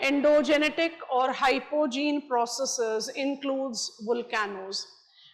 Endogenetic or hypogene processes includes volcanoes.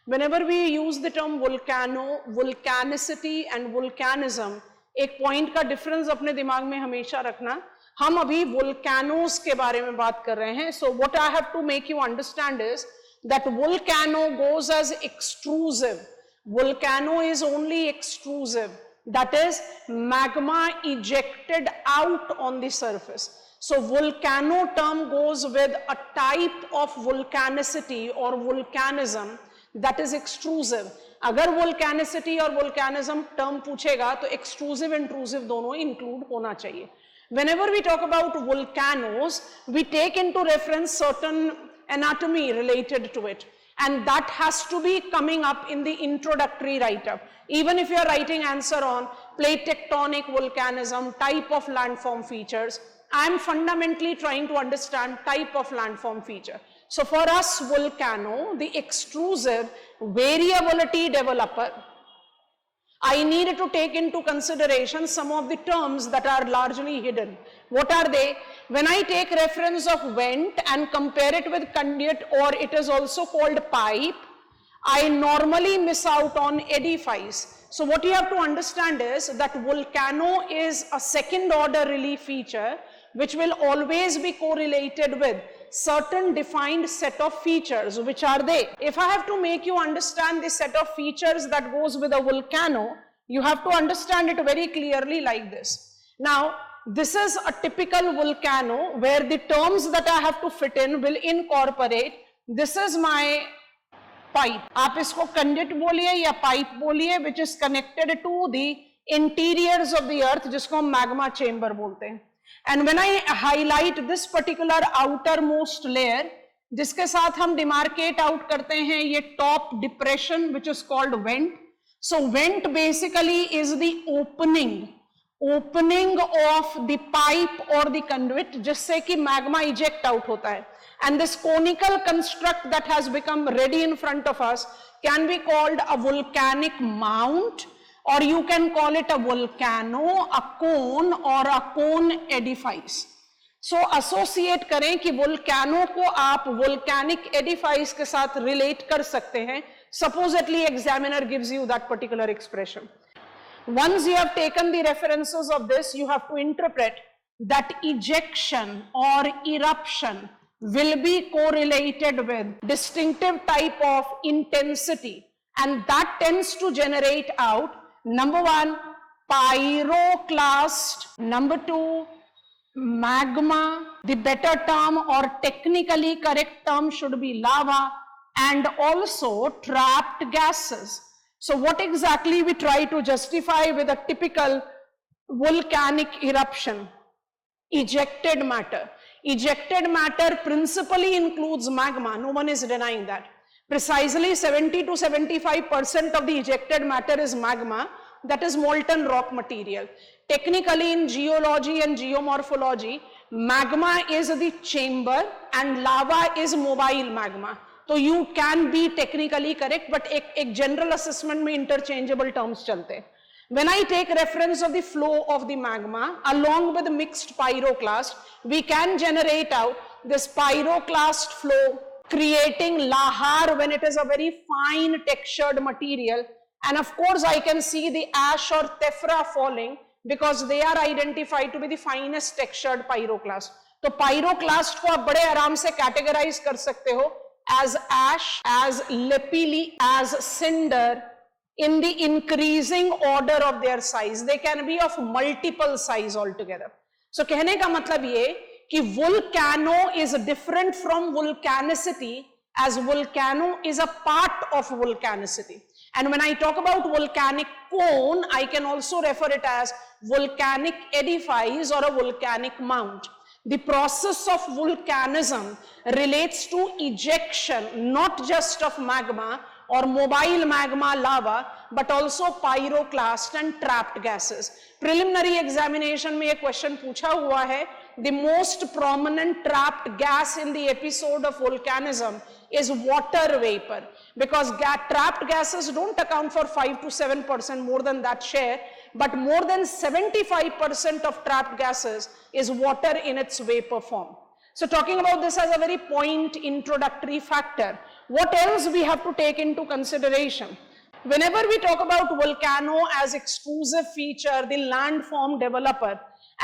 Whenever we use the term volcano, volcanicity and volcanism, एक point का difference अपने दिमाग में हमेशा रखना, हम अभी volcanoes के बारे में बात कर रहे हैं. So what I have to make you understand is that volcano goes as extrusive. Volcano is only extrusive. That is magma ejected out on the surface. So volcano term goes with a type of volcanicity or volcanism that is extrusive. अगर volcanicity और volcanism term पूछेगा तो extrusive intrusive दोनों include होना चाहिए. Whenever we talk about volcanoes, we take into reference certain anatomy related to it, and that has to be coming up in the introductory write-up. Even if you are writing answer on plate tectonic volcanism, type of landform features, I am fundamentally trying to understand type of landform feature. So for us, volcano, the extrusive variability developer, I need to take into consideration some of the terms that are largely hidden. What are they? When I take reference of vent and compare it with conduit, or it is also called pipe, I normally miss out on edifice. So what you have to understand is that volcano is a second order relief feature which will always be correlated with certain defined set of features. Which are they? If I have to make you understand the set of features that goes with a volcano, you have to understand it very clearly like this. Now, this is a typical volcano where the terms that I have to fit in will incorporate. This is my pipe. आप इसको conduit बोलिए या pipe बोलिए, which is connected to the interiors of the earth, जिसको हम magma chamber बोलते हैं. And when I highlight this particular outermost layer, जिसके साथ हम demarcate out करते हैं ये top depression which is called vent. So vent basically is the opening of the pipe or the conduit जिससे कि magma eject out होता है. And this conical construct that has become ready in front of us can be called a volcanic mount, or you can call it a volcano, a cone, or a cone edifice. So associate करें कि volcano को आप volcanic edifice के साथ relate कर सकते हैं. Supposedly examiner gives you that particular expression. Once you have taken the references of this, you have to interpret that ejection or eruption will be correlated with distinctive type of intensity, and that tends to generate out number one, pyroclast, number two, magma, the better term or technically correct term should be lava, and also trapped gases. So what exactly we try to justify with a typical volcanic eruption? Ejected matter. Ejected matter principally includes magma, no one is denying that. Precisely 70 to 75% of the ejected matter is magma, that is molten rock material. Technically in geology and geomorphology, magma is the chamber and lava is mobile magma. So you can be technically correct, but एक general assessment में interchangeable terms चलते हैं. When I take reference of the flow of the magma along with mixed pyroclast, we can generate out this pyroclast flow creating lahar when it is a very fine textured material, and of course I can see the ash or tephra falling because they are identified to be the finest textured pyroclast. तो pyroclast को आप बड़े आराम से categorize कर सकते हो as ash, as lapilli, as cinder, in the increasing order of their size. They can be of multiple size altogether. So कहने का मतलब ये कि volcano is different from volcanicity, as volcano is a part of volcanicity. And when I talk about volcanic cone, I can also refer it as volcanic edifice or a volcanic mount. The process of volcanism relates to ejection, not just of magma or mobile magma lava, but also pyroclast and trapped gases. Preliminary examination में एक question पूछा हुआ है, the most prominent trapped gas in the episode of volcanism is water vapor, because trapped gases don't account for 5 to 7% more than that share, but more than 75% of trapped gases is water in its vapor form. So talking about this as a very point introductory factor, what else we have to take into consideration? Whenever we talk about volcano as exclusive feature, the landform developer,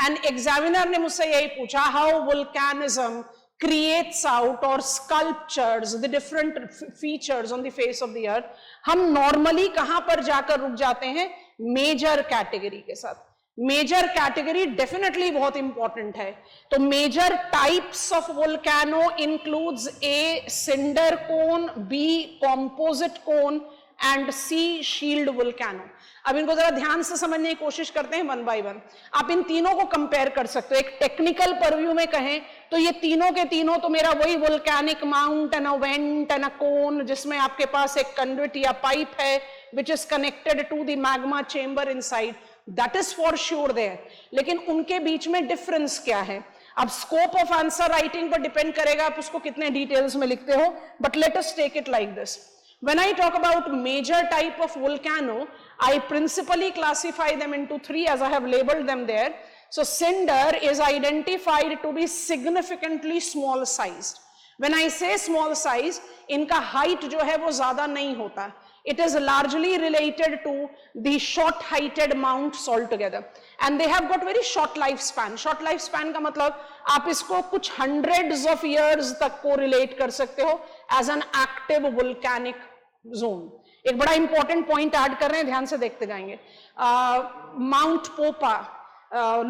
and examiner ने मुझसे यही पूछा, how volcanism creates out or sculptures the different features on the face of the earth, हम normally कहां पर जाकर रुक जाते हैं? Major category के साथ. मेजर कैटेगरी डेफिनेटली बहुत इंपॉर्टेंट है. तो major types of volcano includes A cinder cone, B composite cone and C shield volcano. अब इनको जरा ध्यान से समझने की कोशिश करते हैं वन बाय वन. आप इन तीनों को कंपेयर कर सकते हो. एक टेक्निकल परव्यू में कहें तो ये तीनों के तीनों तो मेरा वही volcanic mount and a vent and a cone, जिसमें आपके पास एक कंडुइट या पाइप है which is connected to the magma chamber inside. That is for sure there. लेकिन उनके बीच में डिफरेंस क्या है? अब स्कोप ऑफ आंसर राइटिंग पर डिपेंड करेगा आप उसको कितने डिटेल्स में लिखते हो. But let us take it like this. When I talk about major type of volcano, I principally classify them into three as I have labeled them there. So cinder is identified to be significantly small sized. When I say small size, इनका height जो है वो ज्यादा नहीं होता. It is largely related to the short heighted mounts altogether, and they have got very short lifespan. Short lifespan का मतलब आप इसको कुछ hundreds of years तक correlate कर सकते हो as an active volcanic zone. एक बड़ा important point add कर रहे हैं, ध्यान से देखते जाएंगे. Mount Popa,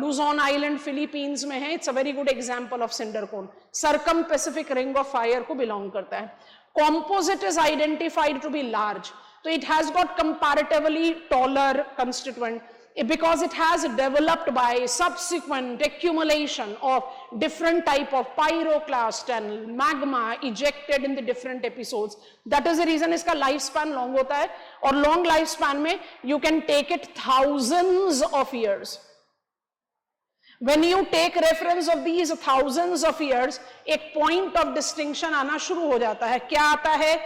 Luzon island Philippines में है. It's a very good example of cinder cone. Circum pacific ring of fire को बिलोंग करता है. Composite is identified to be large. So it has got comparatively taller constituent because it has developed by subsequent accumulation of different type of pyroclast and magma ejected in the different episodes. That is the reason इसका lifespan long होता है. और long lifespan में you can take it thousands of years. When you take reference of these thousands of years, एक point of distinction आना शुरू हो जाता है. क्या आता है?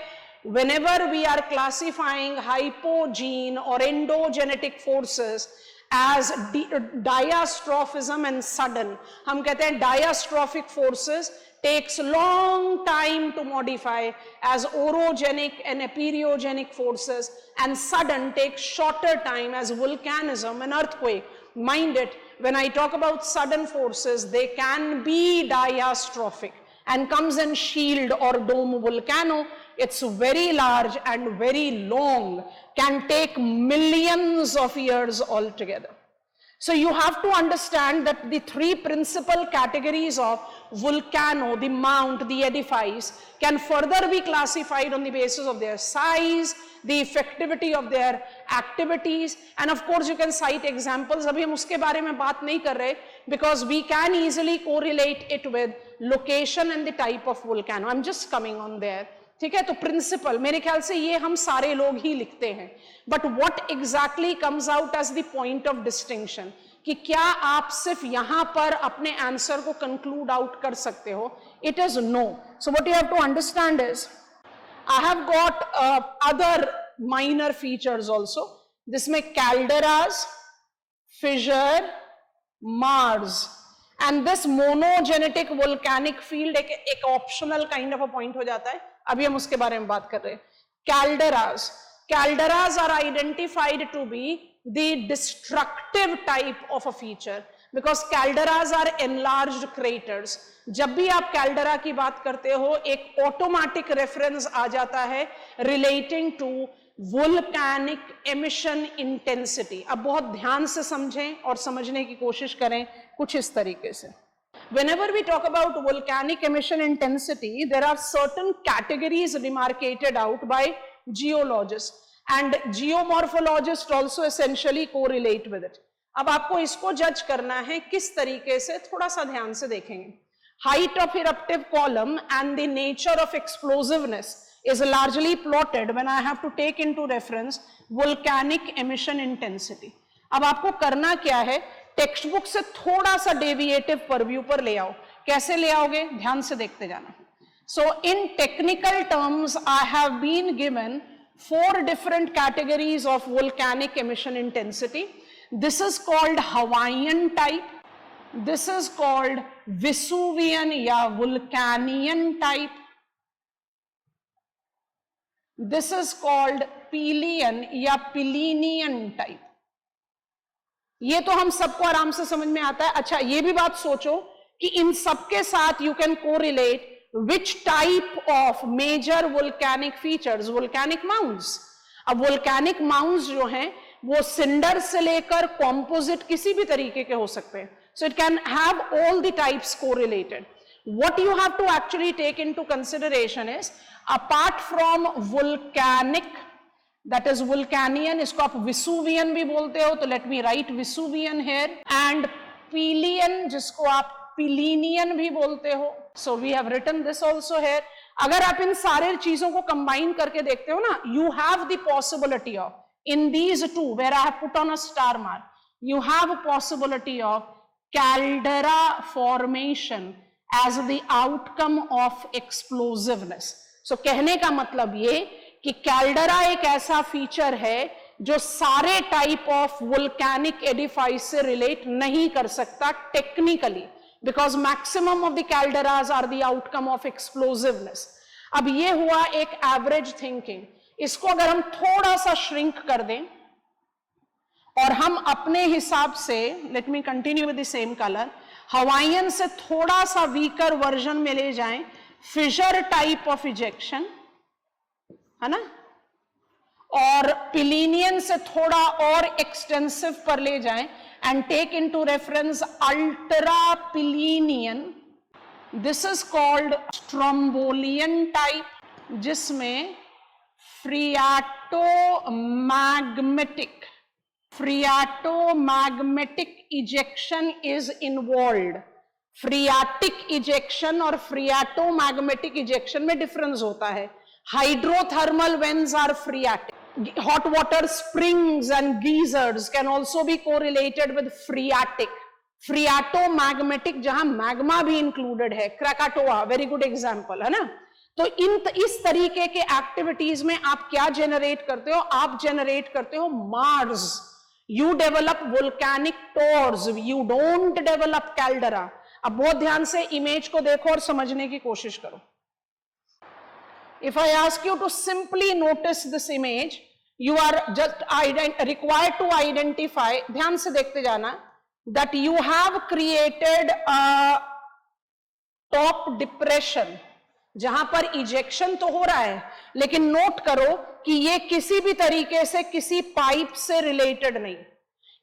Whenever we are classifying hypogene or endogenetic forces as diastrophism and sudden, हम कहते हैं diastrophic forces takes long time to modify as orogenic and epeirogenic forces, and sudden takes shorter time as volcanism and earthquake. Mind it, when I talk about sudden forces, they can be diastrophic and comes in shield or dome volcano. It's very large and very long, can take millions of years altogether. So you have to understand that the three principal categories of volcano, the mount, the edifice, can further be classified on the basis of their size, the effectivity of their activities, and of course you can cite examples. अभी हम उसके बारे में बात नहीं कर रहे because we can easily correlate it with location and the type of volcano. I'm just coming on there. ठीक है, तो प्रिंसिपल मेरे ख्याल से ये हम सारे लोग ही लिखते हैं. But what exactly comes out as the point of distinction, कि क्या आप सिर्फ यहां पर अपने आंसर को कंक्लूड आउट कर सकते हो? It is no. So what you have to understand is I have got other minor features also, जिसमें calderas, fissure, maars and this monogenetic volcanic field एक optional kind of a point हो जाता है. अभी हम उसके बारे में बात कर रहे हैं. Calderas are identified to be the destructive type of a feature because calderas are enlarged craters. जब भी आप कैल्डेरा की बात करते हो एक ऑटोमेटिक रेफरेंस आ जाता है relating to volcanic emission intensity. अब बहुत ध्यान से समझें और समझने की कोशिश करें कुछ इस तरीके से. Whenever we talk about volcanic emission intensity, there are certain categories demarcated out by geologists, and geomorphologists also essentially correlate with it. अब आपको इसको जज करना है किस तरीके से, थोड़ा सा ध्यान से देखेंगे. Height of eruptive column and the nature of explosiveness is largely plotted when I have to take into reference volcanic emission intensity. अब आपको करना क्या है, टेक्स्ट बुक से थोड़ा सा डेविएटिव परव्यू पर ले आओ. कैसे ले आओगे, ध्यान से देखते जाना. So in technical terms I have been given 4 different categories of volcanic emission intensity. This is called Hawaiian type, this is called Vesuvian या Vulcanian type, this is called Pelean या पिलीनियन टाइप। ये तो हम सबको आराम से समझ में आता है। अच्छा, ये भी बात सोचो कि इन सबके साथ you can correlate which type of major volcanic features, volcanic mounts. अब वोल्केनिक माउंट्स जो हैं वो सिंडर से लेकर कॉम्पोजिट किसी भी तरीके के हो सकते हैं। So it can have all the types correlated. What you have to actually take into consideration is, apart from volcanic, that is Vulcanian, इसको आप Vesuvian भी बोलते हो, तो let me write Vesuvian here, and Pelian जिसको आप Pylenian भी बोलते हो, so we have written this also here। अगर आप इन सारे चीजों को कंबाइन करके देखते हो ना, you have the possibility of, in these two where I have put on a star mark, you have a possibility of caldera formation as the outcome of explosiveness। so कहने का मतलब ये कि कैल्डरा एक ऐसा फीचर है जो सारे टाइप ऑफ वोल्केनिक एडिफाइस से रिलेट नहीं कर सकता technically, because maximum of the calderas are the outcome of explosiveness. अब ये हुआ एक एवरेज थिंकिंग। इसको अगर हम थोड़ा सा श्रिंक कर दें और हम अपने हिसाब से, let me continue with the same colour, Hawaiian से थोड़ा सा वीकर वर्जन में ले जाएं, फिशर टाइप ऑफ इजेक्शन, है ना, और पिलीनियन से थोड़ा और एक्सटेंसिव पर ले जाएं and take into reference ultra Plinian, this is called Strombolian type, जिसमें phreatomagmatic ejection is involved. Phreatic ejection और फ्रियाटोमैग्मेटिक इजेक्शन में डिफरेंस होता है। Hydrothermal vents are phreatic, hot water springs and geysers can also be correlated with phreatic, phreatomagmatic जहां magma भी included है, Krakatoa very good example है ना। तो इस तरीके के एक्टिविटीज में आप क्या जनरेट करते हो, आप जनरेट करते हो maars, you develop volcanic tors, you don't develop caldera. अब बहुत ध्यान से इमेज को देखो और समझने की कोशिश करो। If I ask you to simply notice this image, you are just required to identify, ध्यान से देखते जाना, that you have created a top depression, जहां पर इजेक्शन तो हो रहा है, लेकिन नोट करो कि ये किसी भी तरीके से किसी पाइप से रिलेटेड नहीं,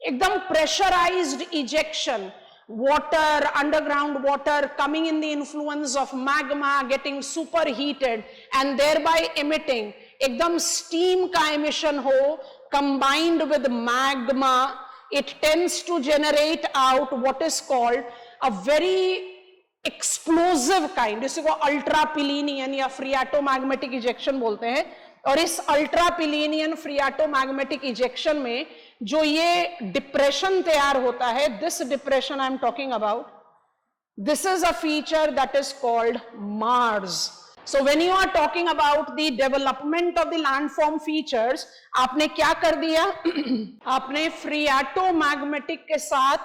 एकदम pressurized ejection, water, underground water coming in the influence of magma getting superheated and thereby emitting, एकदम steam का emission हो combined with magma, it tends to generate out what is called a very explosive kind, इसी को ultra पिलीनियन या फ्रियाटोमैग्मेटिक ejection बोलते हैं। और इस अल्ट्रा पिलीनियन फ्रियाटोमैग्मेटिक इजेक्शन में जो ये डिप्रेशन तैयार होता है, this depression I am talking about, this is a feature that is called maars. So when you are talking about the development of the landform features, आपने क्या कर दिया आपने फ्रियाटोमैग्मेटिक के साथ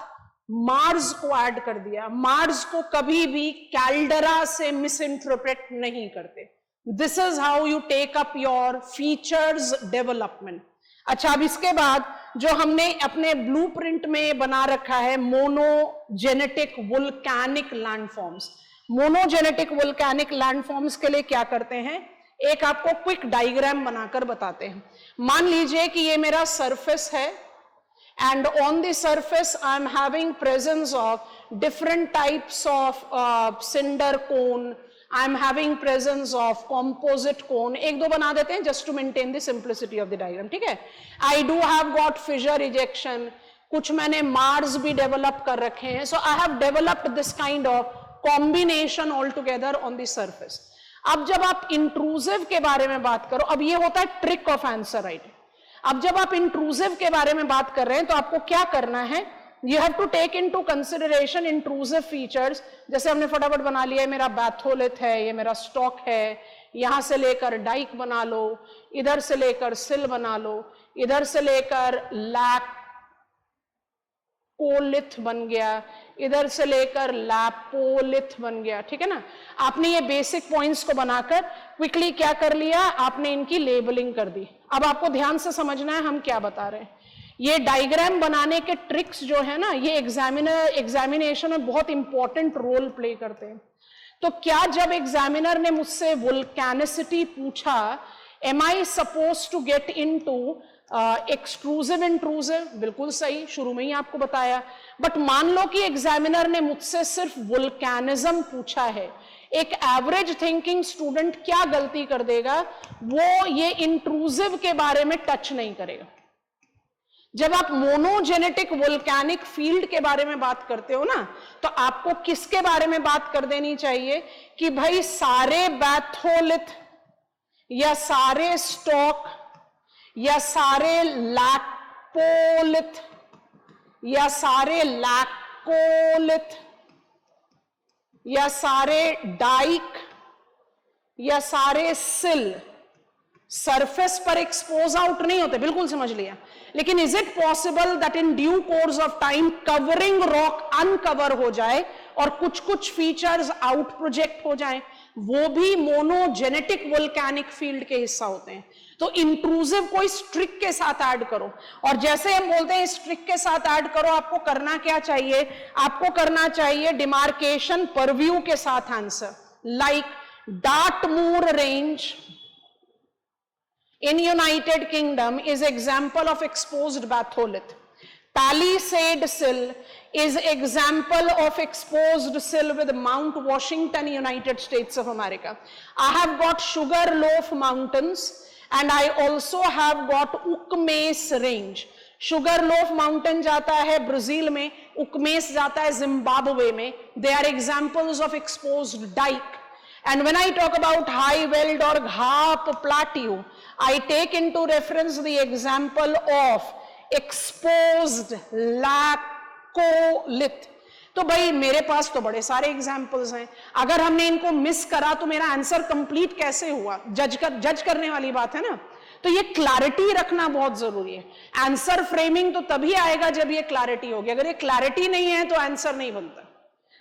मार्स को ऐड कर दिया। मार्स को कभी भी कैल्डरा से मिस इंटरप्रेट नहीं करते। This is how you take up your features development. अच्छा, अब इसके बाद जो हमने अपने ब्लूप्रिंट में बना रखा है monogenetic volcanic landforms. Monogenetic volcanic landforms के लिए क्या करते हैं, एक आपको क्विक डायग्राम बनाकर बताते हैं। मान लीजिए कि ये मेरा सरफेस है and on the surface I am having presence of different types of cinder cone, I am having presence of composite cone, एक दो बना देते हैं just to maintain the simplicity of the diagram, ठीक है। I do have got fissure ejection, कुछ मैंने Mars भी develop कर रखे हैं, so I have developed this kind of combination altogether on the surface। अब जब आप intrusive के बारे में बात करो, अब ये होता है trick of answer writing। अब जब आप इंट्रूसिव के बारे में बात कर रहे हैं तो आपको क्या करना है, you have to take into consideration intrusive features. जैसे हमने फटाफट बना लिया, मेरा बैथोलिथ है, ये मेरा स्टॉक है, यहां से लेकर डाइक बना लो, इधर से लेकर सिल बना लो, इधर से लेकर लैक कोलिथ बन गया, इधर से लेकर लैपोलिथ बन गया, ठीक है ना। आपने ये बेसिक पॉइंट्स को बनाकर क्विकली क्या कर लिया, आपने इनकी लेबलिंग कर दी। अब आपको ध्यान से समझना है हम क्या बता रहे हैं। ये डायग्राम बनाने के ट्रिक्स जो है ना, ये एग्जामिनेशन में बहुत इंपॉर्टेंट रोल प्ले करते हैं। तो क्या जब एग्जामिनर ने मुझसे वोल्केनिसिटी पूछा, am I suppose to get into extrusive intrusive, बिल्कुल सही, शुरू में ही आपको बताया। बट मान लो कि एग्जामिनर ने मुझसे सिर्फ वोल्केनिज्म पूछा है, एक एवरेज थिंकिंग स्टूडेंट क्या गलती कर देगा, वो ये इंट्रूसिव के बारे में टच नहीं करेगा। जब आप मोनोजेनेटिक वोल्केनिक फील्ड के बारे में बात करते हो ना, तो आपको किसके बारे में बात कर देनी चाहिए कि भाई सारे बैथोलिथ या सारे स्टॉक या सारे लैपोलिथ या सारे लैकोलिथ या सारे डाइक या सारे सिल सरफेस पर एक्सपोज आउट नहीं होते, बिल्कुल समझ लिया। लेकिन is it possible that in due course of time covering rock uncover हो जाए और कुछ कुछ फीचर्स आउट प्रोजेक्ट हो जाए? वो भी मोनोजेनेटिक वोल्केनिक फील्ड के हिस्सा होते हैं। तो इंट्रूसिव को इस ट्रिक के साथ ऐड करो, और जैसे हम बोलते हैं इस ट्रिक के साथ ऐड करो, आपको करना क्या चाहिए, आपको करना चाहिए डिमार्केशन परव्यू के साथ answer, like Dartmoor range in United Kingdom is example of exposed batholith. Palisade sill is example of exposed sill with Mount Washington, United States of America. I have got Sugarloaf Mountains and I also have got Ukmes range. Sugarloaf Mountain जाता है Brazil में, Ukmes जाता है Zimbabwe में. They are examples of exposed dike. And when I talk about high veld or Ghap plateau, I take into reference the example of exposed laccolith. तो भाई मेरे पास तो बड़े सारे एग्जाम्पल्स हैं, अगर हमने इनको मिस करा तो मेरा आंसर कंप्लीट कैसे हुआ? जज करने वाली बात है ना। तो ये क्लैरिटी रखना बहुत जरूरी है। आंसर फ्रेमिंग तो तभी आएगा जब ये क्लैरिटी होगी, अगर ये क्लैरिटी नहीं है तो आंसर नहीं बनता।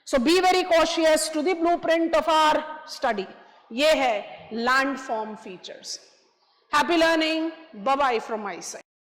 So be very cautious to the blueprint of our study. ये है landform features. Happy learning. Bye bye from my side.